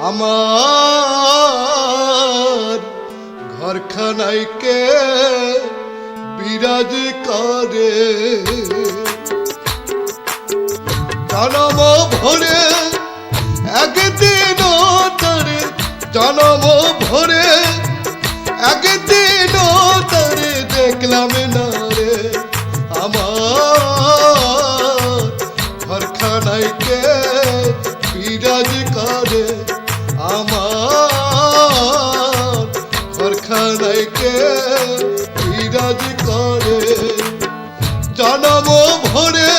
আমার ঘরখানায় কে বিরাজ করে জনম ভরে একদিন তারে জনম ভরে একদিন তারে দেখলাম না রে আমার ঘরখানায় কে বিরাজ করে আমার ঘরখানায় কে বিরাজ করে জনম ভরে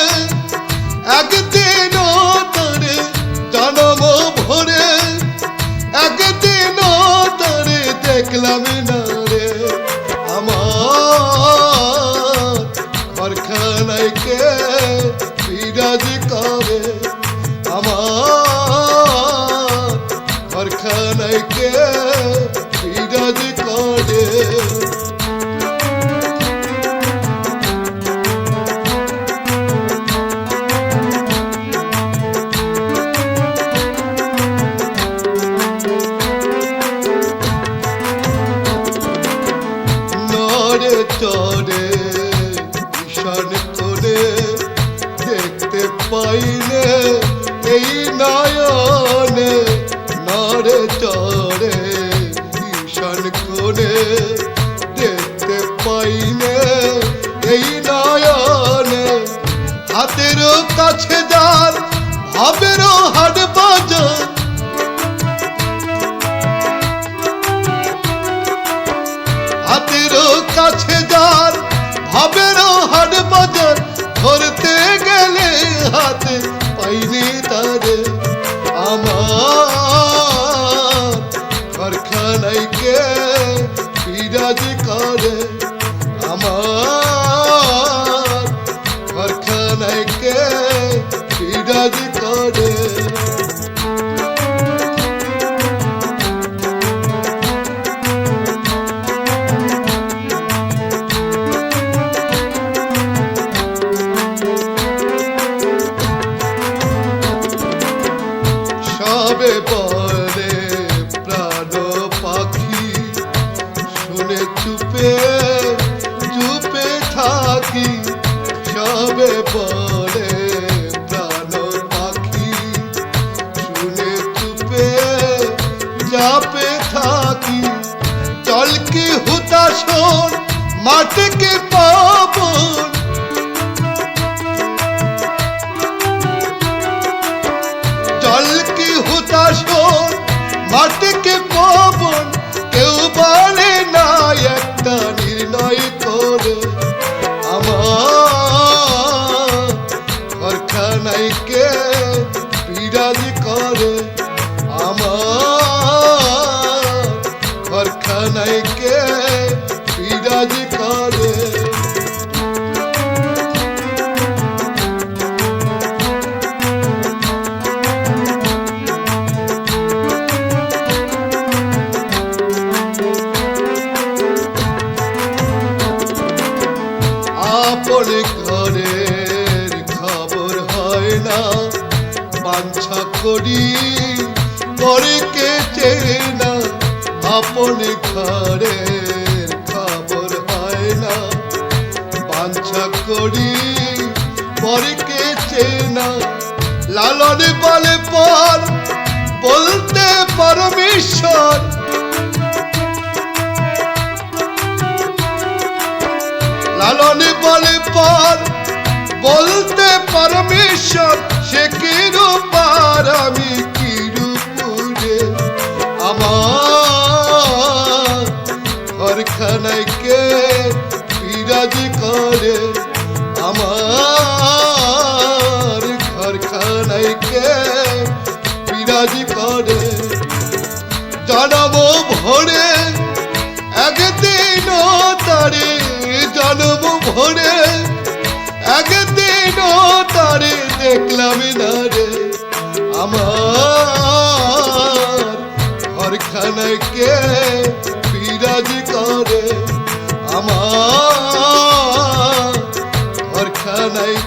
একদিন তারে জনম ভরে একদিন তারে দেখলাম না রে আমার ঘরখানায় কে বিরাজ করে আমার ঘরখানায় কে বিরাজ করে চরে ঈশান করে দেখতে পাইলে এই নয়নে নরে চরে ঈশান করে দেখতে পাইলে এই নয়নে হাতের কাছে যার ভাবের হাট বাজার হাতের কাছে যার ভাবের হাট বাজার ধরতে গেলে হাতে পাইনি তারে আমার ঘরখানায় কে বিরাজ করে আমার ঘরখানায় কে বিরাজ করে সবে বলে প্রাণ পাখি শুনে চুপে চুপে থাকি সবে বলে প্রাণ পাখি শুনে চুপে চাপে থাকি চল কি হুতাশন মাটিকে পাবন চল কি হুতাশন মাটিকে পাবন কেউ বলে না একটা নির্ণয় করে আমার ঘরখানায় কে বিরাজ করে আমার ঘরখানায় কে বিরাজ করে আপন ঘরের খবর হয় না বাঞ্ছা করি করে কে চেনা আপন ঘরের খবর হয় না বাঞ্ছা করি পরে কে চেনা লালন বলে পর বলতে পরমেশ্বর লালন বলে পর বলতে পরমেশ্বর সে কি রূপার আমি কি রূপুরে আমার ঘরখানায় কে বিরাজ করে আমার ঘরখানায় কে বিরাজ করে জনম ভরে একদিন তারে জনম ভরে একদিন তারে দেখলাম না রে আমার ঘরখানায় কে বিরাজ করে আমার ঘরখানায়